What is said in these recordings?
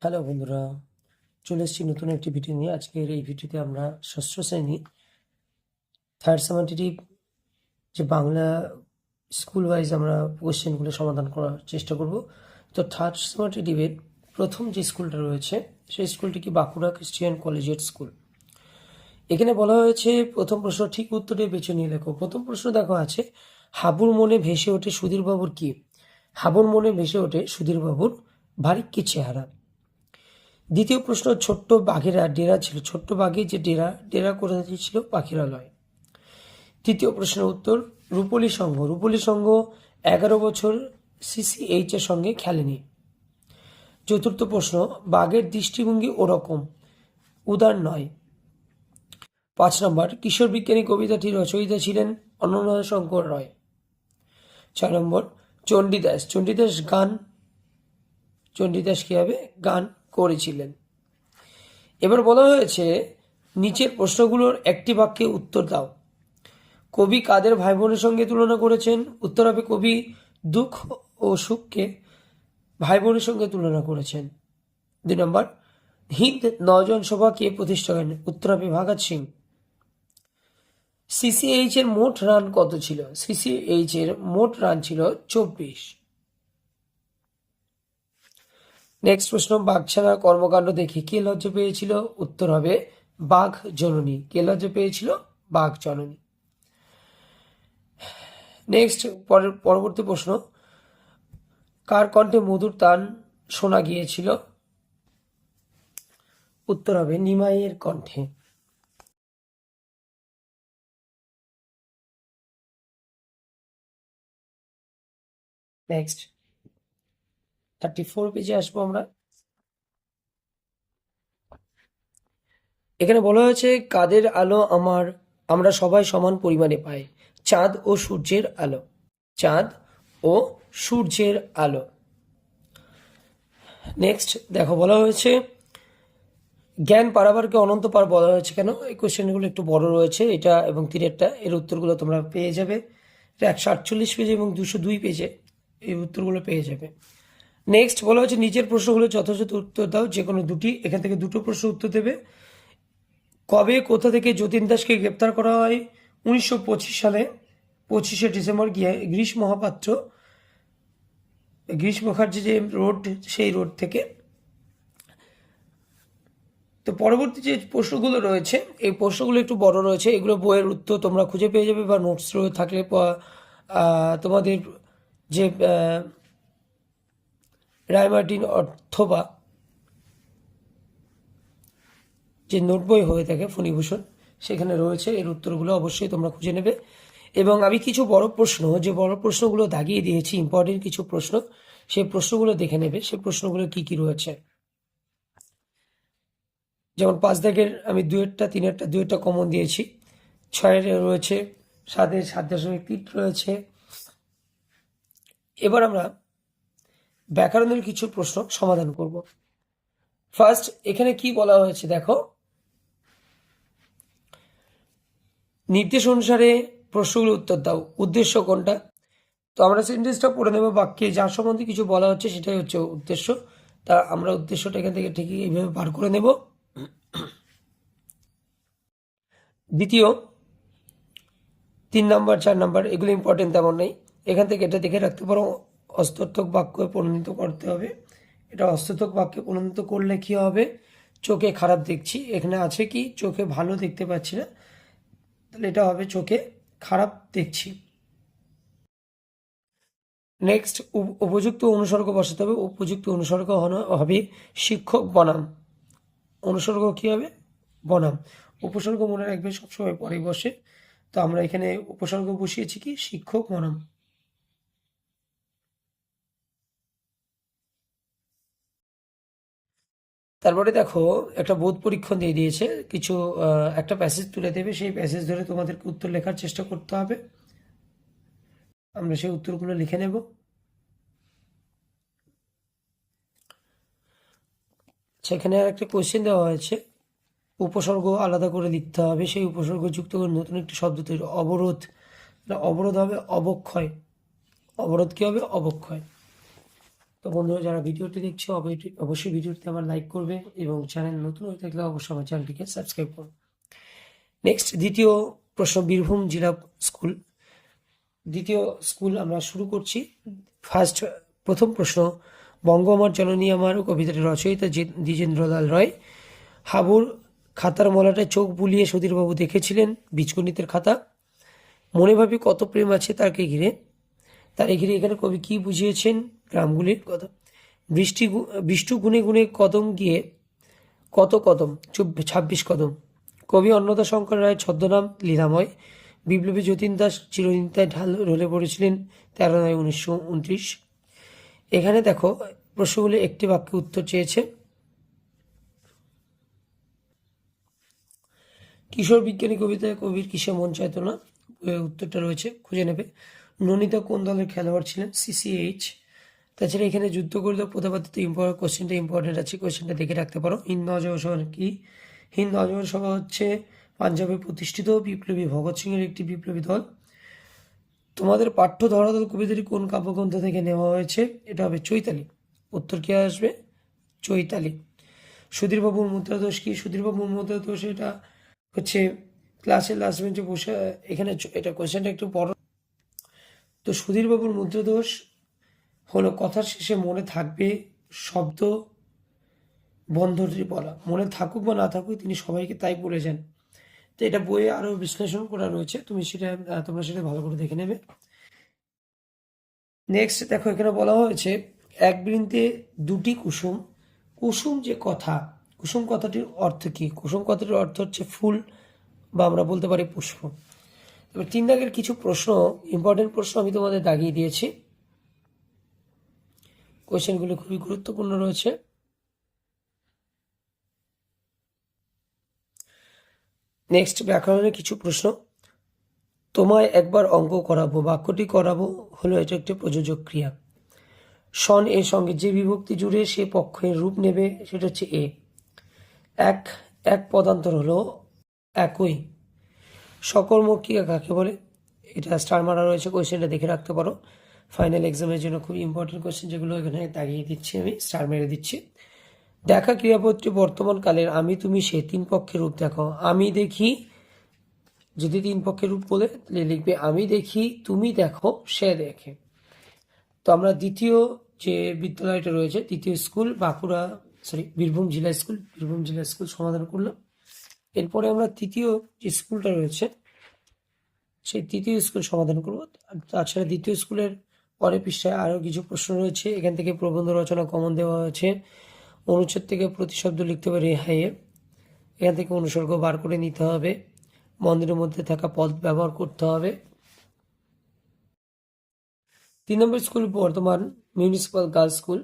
Hello বন্ধুরা, চলে এসেছি নতুন একটি ভিডিও নিয়ে। আজকের এই ভিডিওতে আমরা ষষ্ঠ শ্রেণী থার্ড সামেটিভ যে বাংলা স্কুল ওয়াইজ আমরা কোশ্চেনগুলো সমাধান করার চেষ্টা করব। তো থার্ড সামেটিভের প্রথম যে স্কুলটা রয়েছে সেই স্কুলটি কি বাঁকুড়া ক্রিশ্চিয়ান কলেজিয়েট স্কুল। এখানে বলা হয়েছে প্রথম প্রশ্ন ঠিক উত্তরে বেছে নিয়ে লেখো। প্রথম প্রশ্ন দেখো আছে, হাবুর মনে ভেসে ওঠে সুধীরবাবুর কি? হাবুর মনে ভেসে ওঠে সুধীরবাবুর বারিক চেহারা। দ্বিতীয় প্রশ্ন, ছোট্ট বাঘেরা ডেরা ছিল, ছোট্ট বাঘে যে ডেরা করে দিয়েছিল পাখিরালয়। তৃতীয় প্রশ্নের উত্তর, রূপলী সংঘ। রূপলী সংঘ 11 বছর CCH এর সঙ্গে খেলেনি। চতুর্থ প্রশ্ন, বাঘের দৃষ্টিভঙ্গি ওরকম, উদার নয়। 5 নম্বর, কিশোর বিজ্ঞানী কবিতাটির রচয়িতা ছিলেন অনন্যা শঙ্কর রায়। 6 নম্বর, চণ্ডীদাস। চণ্ডীদাস কি হবে? গান করেছিলেন। এবার বলা হয়েছে নিচের প্রশ্নগুলোর একটি বাক্যে উত্তর দাও। কবি কাদের ভাই বোনের সঙ্গে তুলনা করেছেন? উত্তর হবে কবি দুঃখ ও সুখকে ভাই বোনের সঙ্গে তুলনা করেছেন। 2 নম্বর, হিন্দ নজন সভা কে প্রতিষ্ঠা করেন? উত্তর হবে ভগৎ সিং। CCH এর মোট রান কত ছিল? CCH এর মোট রান ছিল 24। নেক্সট প্রশ্ন, বাঘছানার কর্মকাণ্ড দেখে কে লজ্জা পেয়েছিল? উত্তর হবে বাঘ জননী। কে লজ্জা পেয়েছিল? বাঘ জননী। নেক্সট পরবর্তী প্রশ্ন, কার কণ্ঠে মধুর তান শোনা গিয়েছিল? উত্তর হবে নিমাইয়ের কণ্ঠে। নেক্সট 34 পেজে আসবো আমরা। এখানে বলা হয়েছে কাদের আলো আমরা সবাই সমান পরিমাণে পাই? চাঁদ ও সূর্যের আলো। চাঁদ ও সূর্যের আলো। নেক্সট দেখো, বলা হয়েছে জ্ঞান পারাবারকে অনন্ত পার বলা হয়েছে কেন? এই কোশ্চেনগুলো একটু বড় রয়েছে, এটা এবং তিরেরটা, এর উত্তরগুলো তোমরা পেয়ে যাবে 148 পেজে এবং 202 পেজে এই উত্তরগুলো পেয়ে যাবে। নেক্সট বলা হয়েছে নিচের প্রশ্নগুলো যথাযথ উত্তর দাও, যে কোনো দুটি। এখান থেকে দুটো প্রশ্ন উত্তর দেবে। কবে কোথা থেকে যতীন দাসকে গ্রেপ্তার করা হয়? 1925 সালে 25শে ডিসেম্বর গ্রীশ মুখার্জি যে রোড, সেই রোড থেকে। তো পরবর্তী যে প্রশ্নগুলো রয়েছে এই প্রশ্নগুলো একটু বড় রয়েছে, এগুলো বইয়ের উত্তর তোমরা খুঁজে পেয়ে যাবে, বা নোটস থাকলে তোমাদের যে রায়মার্টিন অথবা যে নোট বই হয়ে থাকে ফণীভূষণ, সেখানে রয়েছে, এর উত্তরগুলো অবশ্যই তোমরা খুঁজে নেবে। এবং আমি কিছু বড় প্রশ্ন, যে বড় প্রশ্নগুলো দাগিয়ে দিয়েছি, ইম্পর্টেন্ট কিছু প্রশ্ন, সেই প্রশ্নগুলো দেখে নেবে সেই প্রশ্নগুলো কি কি রয়েছে। যেমন 5 দাগের আমি 2-1টা 3-1টা 2-1টা কমন দিয়েছি। 6-এর রয়েছে 7-এর 7.3 রয়েছে। এবার আমরা ব্যাকরণের কিছু প্রশ্ন সমাধান করব। ফার্স্ট এখানে কি বলা হয়েছে দেখো, নির্দেশ অনুসারে প্রশ্নগুলো উত্তর দাও। উদ্দেশ্য কোনটা? তো আমরা সেন্টেন্সটা পড়ে নেব। বাক্যে যার সম্বন্ধে কিছু বলা হচ্ছে সেটাই হচ্ছে উদ্দেশ্য। তা আমরা উদ্দেশ্যটা এখান থেকে ঠিকই এইভাবে বার করে নেব। দ্বিতীয়, 3 নম্বর 4 নম্বর এগুলো ইম্পর্টেন্ট তেমন নেই, এখান থেকে এটা দেখে রাখতে পারো। অস্তর্থক বাক্যে পরিণত করতে হবে। এটা অস্তর্থক বাক্যে পরিণত করলে কি হবে? চোখে খারাপ দেখছি, এখানে আছে কি চোখে ভালো দেখতে পাচ্ছি না, তাহলে এটা হবে চোখে খারাপ দেখছি। নেক্সট, উপযুক্ত অনুসর্গ বসাতে হবে। উপযুক্ত অনুসর্গ হবে শিক্ষক বনাম। অনুসর্গ কি হবে? বনাম। উপসর্গ মনে রাখবে সবসময় পরে বসে, তো আমরা এখানে উপসর্গ বসিয়েছি কি শিক্ষক বনাম। তারপরে দেখো একটা বোধ পরীক্ষণ দিয়ে দিয়েছে, কিছু একটা প্যাসেজ তুলে দেবে, সেই প্যাসেজ ধরে তোমাদেরকে উত্তর লেখার চেষ্টা করতে হবে। আমরা সেই উত্তরগুলো লিখে নেব। সেখানে আর একটা কোয়েশ্চেন দেওয়া হয়েছে, উপসর্গ আলাদা করে লিখতে হবে, সেই উপসর্গ যুক্ত করে নতুন একটি শব্দ তৈরি। অবরোধ, অবরোধ হবে অবক্ষয়। অবরোধ কি হবে? অবক্ষয়। তো বন্ধুরা, যারা ভিডিওটি দেখছো অবশ্যই ভিডিওটিতে আমার লাইক করবে এবং চ্যানেল নতুন হয়ে থাকলে অবশ্যই আমার চ্যানেলটিকে সাবস্ক্রাইব করবে। নেক্সট, দ্বিতীয় প্রশ্ন, বীরভূম জেলা স্কুল। দ্বিতীয় স্কুল আমরা শুরু করছি। প্রথম প্রশ্ন, বঙ্গ আমার জননী আমার কবিতাটির রচয়িতা দ্বিজেন্দ্রলাল রায়। হাবুর খাতার মলাটায় চোখ বুলিয়ে সুধীরবাবু দেখেছিলেন বীজগণিতের খাতা। মনে ভাবি কত প্রেম আছে তাকে ঘিরে। তার ঘিরে এখানে কবি কি বুঝিয়েছেন? গ্রামগুলির কথা। বৃষ্টি গুনে গুনে কদম গিয়ে কত কদম, 26 কদম। কবি অন্নদা শঙ্কর রায়ের ছদ্মনাম লীলাময়। বিপ্লবী যতীন দাস চিরচিন্তায় ঢলে পড়েছিলেন 13/9/1929। এখানে দেখো প্রশ্নগুলো একটি বাক্যে উত্তর চেয়েছে। কিশোর বিজ্ঞানী কবিতায় কবির কিসে মন চাইতো না? উত্তরটা রয়েছে, খুঁজে নেবে। ননিতা কোন দলের খেলোয়াড় ছিলেন? CCH। তাছাড়া এখানে যুদ্ধ করলে প্রতাপাদিত্য কোশ্চেনটা ইম্পর্টেন্ট আছে, কোশ্চেনটা দেখে রাখতে পারো। হিন্দ নওজোয়ান সভা কি? হিন্দ নওজোয়ান সভা হচ্ছে পাঞ্জাবে প্রতিষ্ঠিত বিপ্লবী ভগৎ সিং এর একটি বিপ্লবী দল। তোমাদের পাঠ্য ধরাতল কবিতাটি কোন কাব্যগ্রন্থ থেকে নেওয়া হয়েছে? এটা হবে চৈতালি। উত্তর কি আসবে? চৈতালি। সুধীরবাবুর মুদ্রা দোষ কি? সুধীরবাবুর মুদ্রা দোষ এটা হচ্ছে ক্লাসের লাস্ট বেঞ্চে বসে, এখানে এটা কোশ্চেনটা একটু বড়। তো সুধীরবাবুর মুদ্রা দোষ হলো কথার শেষে মনে থাকবে শব্দ বন্ধটি বলা। মনে থাকুক বা না থাকুক তিনি সবাইকে তাই বলে যান। তো এটা বইয়ে আরো বিশ্লেষণ করা রয়েছে, তোমরা সেটা ভালো করে দেখে নেবে। নেক্সট দেখো, এখানে বলা হয়েছে এক বৃন্তে দুটি কুসুম। কুসুম যে কথা, কুসুম কথাটির অর্থ কি? কুসুম কথাটির অর্থ হচ্ছে ফুল, বা আমরা বলতে পারি পুষ্প। এবার 3 দাগের কিছু প্রশ্ন, ইম্পর্টেন্ট প্রশ্ন আমি তোমাদের দাগিয়ে দিয়েছি। কোয়েশ্চেনগুলো খুবই গুরুত্বপূর্ণ রয়েছে। নেক্সট, ব্যাকরণের কিছু প্রশ্ন। তোমায় একবার অঙ্ক করাবো, বাক্যটি করাবো হলো এটা একটি প্রযোজক ক্রিয়া। সন এর সঙ্গে যে বিভক্তি জুড়ে সে পক্ষের রূপ নেবে সেটা হচ্ছে এ। এক এক পদান্তর হলো একই। সকর্মক ক্রিয়া কাকে বলে? এটা স্টার মারা রয়েছে, কোয়েশ্চেনটা দেখে রাখতে পারো। ফাইনাল এক্সামের জন্য খুব ইম্পর্টেন্ট কোয়েশ্চেন, যেগুলো এখানে দাগিয়ে দিচ্ছি, আমি স্টার মেরে দিচ্ছি। দেখা ক্রিয়াপদটি বর্তমান কালের আমি তুমি সে 3 পক্ষের রূপ দেখো। আমি দেখি, যদি 3 পক্ষের রূপ বলে লিখবে আমি দেখি, তুমি দেখো, সে দেখে। তো আমরা দ্বিতীয় যে বিদ্যালয়টা রয়েছে, দ্বিতীয় স্কুল বীরভূম জেলা স্কুল সমাধান করলাম। এরপরে আমরা তৃতীয় যে স্কুলটা রয়েছে সেই তৃতীয় স্কুল সমাধান করব। তাছাড়া দ্বিতীয় স্কুলের পরের পৃষ্ঠায় আরও কিছু প্রশ্ন রয়েছে। এখান থেকে প্রবন্ধ রচনা কমন দেওয়া হয়েছে। অনুচ্ছেদ থেকে প্রতিশব্দ লিখতে হবে রেহাইয়ে। এখান থেকে অনুসর্গ বার করে নিতে হবে। মন্দিরের মধ্যে থাকা পদ ব্যবহার করতে হবে। 3 number school Bardhaman municipal girls school.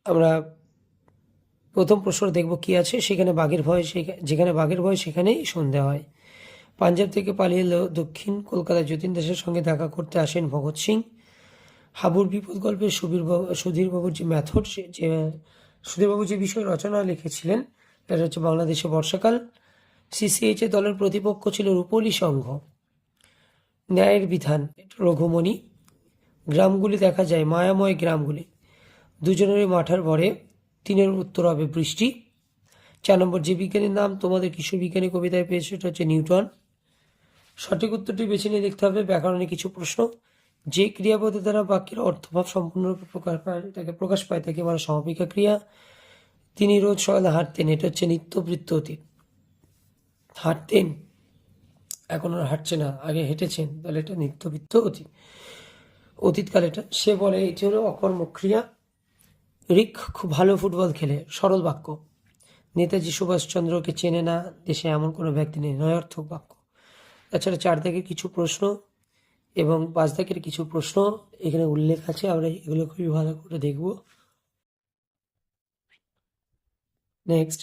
আমরা প্রথম প্রশ্ন দেখব কি আছে। যেখানে বাঘের ভয় সেখানেই সন্ধে হয়। পাঞ্জাব থেকে পালিয়ে এলো দক্ষিণ কলকাতায় যতীন দাসের সঙ্গে দেখা করতে আসেন ভগৎ সিং। হাবুর বিপদ গল্পে সুধীরবাবুর যে মেথড, সুধীরবাবু যে বিষয় রচনা লিখেছিলেন এটা হচ্ছে বাংলাদেশে বর্ষাকাল। CCH এর দলের প্রতিপক্ষ ছিল রূপলী সংঘ। ন্যায়ের বিধান রঘুমণি। গ্রামগুলি দেখা যায় মায়াময় গ্রামগুলি। দুজনেরই মাঠার ভরে। 3 উত্তর হবে বৃষ্টি। 4 নম্বর, যে বিজ্ঞানীর নাম তোমাদের কিশোর বিজ্ঞানী কবিতায় পেয়েছে এটা হচ্ছে নিউটন। সঠিক উত্তরটি বেছে নিয়ে দেখতে হবে। ব্যাকরণে কিছু প্রশ্ন। যে ক্রিয়াপদের দ্বারা বাক্যের অর্থভাব সম্পূর্ণরূপে প্রকাশ পায় তাকে বলা সমাপিকা ক্রিয়া। তিনি রোজ সকালে হাঁটতেন, এটা হচ্ছে নিত্যবৃত্ত অতীত। হাঁটতেন, এখন আর হাঁটছে না, আগে হেঁটেছেন, তাহলে এটা নিত্যবৃত্ত অতীতকাল। এটা সে বলে, এটি হলো অকর্মক ক্রিয়া। রিক খুব ভালো ফুটবল খেলে, সরল বাক্য। নেতাজি সুভাষচন্দ্রকে চেনে না দেশে এমন কোনো ব্যক্তি নেই, নয়ার্থক বাক্য। তাছাড়া 4 দাগের কিছু প্রশ্ন এবং 5 দাগের কিছু প্রশ্ন এখানে উল্লেখ আছে, আমরা এগুলো খুবই ভালো করে দেখব। নেক্সট,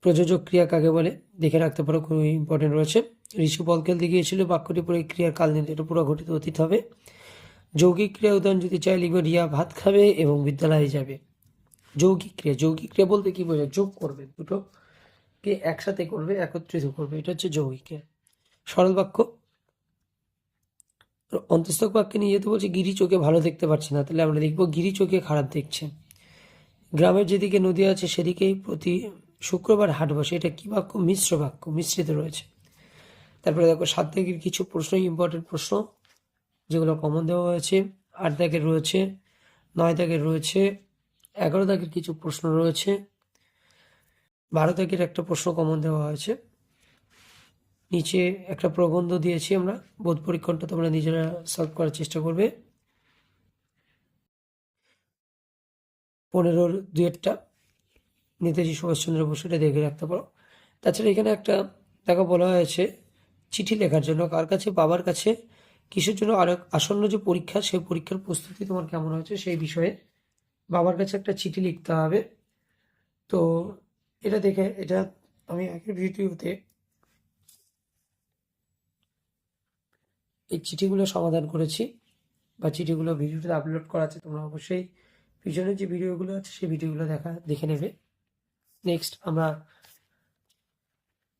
প্রযোজক ক্রিয়া কাকে বলে দেখে রাখতে পারো, খুবই ইম্পর্টেন্ট রয়েছে। ঋষি বল খেলতে গিয়েছিল, বাক্যটি পরে ক্রিয়ার কাল নিতে, এটা পুরো ঘটিত অতীত হবে। যৌগিক ক্রিয়া উদাহরণ যদি চাই লিখবে রিয়া ভাত খাবে এবং বিদ্যালয়ে যাবে। যৌগিক ক্রিয়া বলতে কি বোঝায়? যোগ করবে, দুটোকে একসাথে করবে, একত্রিত করবে, এটা হচ্ছে যৌগিক ক্রিয়া। সরল বাক্য, অন্তস্থক বাক্যে নিয়ে যেতে বলছে গিরি চোখে ভালো দেখতে পাচ্ছে না, তাহলে আমরা লিখবো গিরি চোখে খারাপ দেখছে। গ্রামের যেদিকে নদী আছে সেদিকেই প্রতি শুক্রবার হাট বসে, এটা কি বাক্য? মিশ্র বাক্য, মিশ্রিত রয়েছে। তারপরে দেখো 7 দাগের কিছু প্রশ্ন, ইম্পর্টেন্ট প্রশ্ন যেগুলো কমন দেওয়া হয়েছে। 8 দাগের রয়েছে, 9 দাগের রয়েছে, 11 দাগের কিছু প্রশ্ন রয়েছে, 12 দাগের একটা প্রশ্ন কমন দেওয়া হয়েছে। নিচে একটা প্রবন্ধ দিয়েছি আমরা, বোধ পরীক্ষণটা তোমরা নিজেরা সলভ করার চেষ্টা করবে। 15-র 2-একটা নেতাজি সুভাষচন্দ্র বসু, এটা দেখে রাখতে পারো। তাছাড়া এখানে একটা দেখো বলা হয়েছে চিঠি লেখার জন্য কার কাছে? বাবার কাছে। কিসের জন্য? আর আসন্ন যে পরীক্ষা, সেই পরীক্ষার প্রস্তুতি তোমার কেমন হয়েছে সেই বিষয়ে বাবার কাছে একটা চিঠি লিখতে হবে। তো এটা দেখে, এটা আমি আগের ভিডিওতে এই চিঠিগুলো সমাধান করেছি, বা চিঠিগুলো ভিডিওতে আপলোড করা আছে, তোমরা অবশ্যই পিছনে যে ভিডিওগুলো আছে সেই ভিডিওগুলো দেখে নেবে। নেক্সট আমরা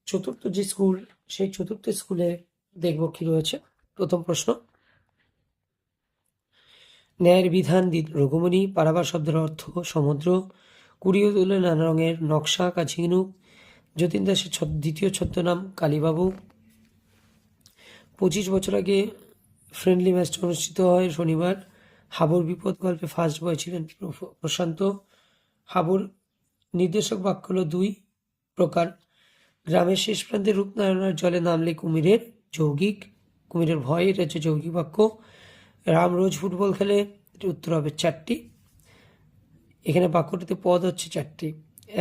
চতুর্থ যে স্কুল, সেই চতুর্থ স্কুলে দেখব কি রয়েছে। প্রথম প্রশ্ন, ন্যায়ের বিধান রঘুমণি, পারাবার শব্দের অর্থ সমুদ্র, কুড়িয়ে তুলে নানা রঙের নকশা কাঝিনুক, যতীন দাসের দ্বিতীয় ছদ্মনাম কালীবাবু। 25 বছর আগে ফ্রেন্ডলি ম্যাচটা অনুষ্ঠিত হয় শনিবার। হাবুর বিপদ গল্পে ফার্স্ট বয় ছিলেন প্রশান্ত। হাবুর নির্দেশক বাক্য হলো 2 প্রকার। গ্রামের শেষ প্রান্তে রূপনারায়ণের জলে নামলে কুমিরের যৌগিক, কুমিরের ভয়, এটা হচ্ছে যৌগিক বাক্য। রাম রোজ ফুটবল খেলে, এটা উত্তর হবে 4টি। এখানে বাক্যটিতে পদ হচ্ছে 4টি,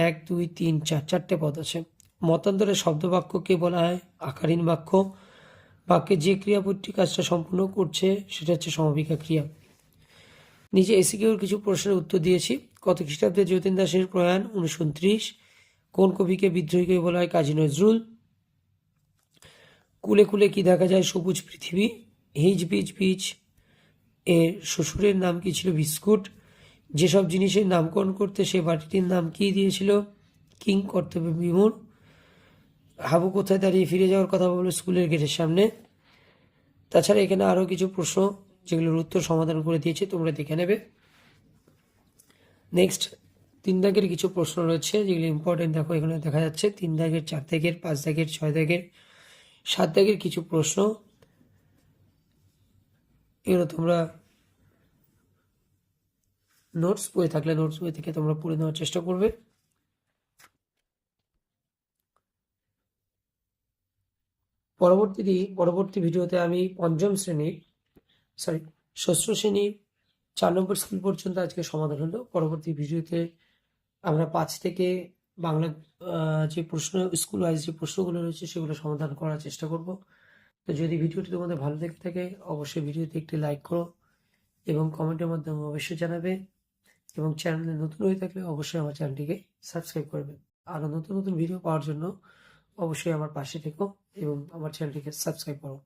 1 2 3 4, 4টে পদ আছে। মতান্তরে শব্দ বাক্যকে বলা হয় আকারহীন বাক্য। বাক্যে যে ক্রিয়াপদটি কাজটা সম্পূর্ণ করছে সেটা হচ্ছে সমাপিকা ক্রিয়া। নিচে এসিকিউর কিছু প্রশ্নের উত্তর দিয়েছি। কত খ্রিস্টাব্দে যতীন দাসের প্রয়াণ? 1929। কোন কবিকে বিদ্রোহী কবি বলা হয়? কাজী নজরুল। কুলে কুলে কি দেখা যায়? সবুজ পৃথিবী। হিজ বিজ বিজ এর শ্বশুরের নাম কি ছিল? বিস্কুট। যেসব জিনিসের নামকরণ করতে সে বাটিটির নাম কি দিয়েছিল? কিং কর্তব্য বিমূঢ়। হাবু কোথায় দাঁড়িয়ে ফিরে যাওয়ার কথা বললো? স্কুলের গেটের সামনে। তাছাড়া এখানে আরও কিছু প্রশ্ন যেগুলোর উত্তর সমাধান করে দিয়েছি, তোমরা দেখে নেবে। নেক্সট 3 দাগের কিছু প্রশ্ন রয়েছে যেগুলো ইম্পর্টেন্ট। দেখো এখানে দেখা যাচ্ছে 3 দাগের, 4 দাগের, 5 দাগের, 6 দাগের, 7 দাগের কিছু প্রশ্ন। এগুলো তোমরা নোটস বই থাকলে নোটস বই থেকে তোমরা পড়ে নেওয়ার চেষ্টা করবে। পরবর্তী ভিডিওতে আমি ষষ্ঠ শ্রেণীর 4 নম্বর স্কুল পর্যন্ত আজকে সমাধান হলো। পরবর্তী ভিডিওতে আমরা 5 থেকে বাংলা যে প্রশ্ন, স্কুল ওয়াইজ যে প্রশ্নগুলো রয়েছে সেগুলো সমাধান করার চেষ্টা করব। তো যদি ভিডিওটি তোমাদের ভালো লেগে থাকে অবশ্যই ভিডিওতে একটি লাইক করো এবং কমেন্টের মাধ্যমে অবশ্যই জানাবে, এবং চ্যানেলে নতুন হয়ে থাকলে অবশ্যই আমার চ্যানেলটিকে সাবস্ক্রাইব করবে। আরও নতুন নতুন ভিডিও পাওয়ার জন্য অবশ্যই আমার পাশে থেকো এবং আমার চ্যানেলটিকে সাবস্ক্রাইব করো।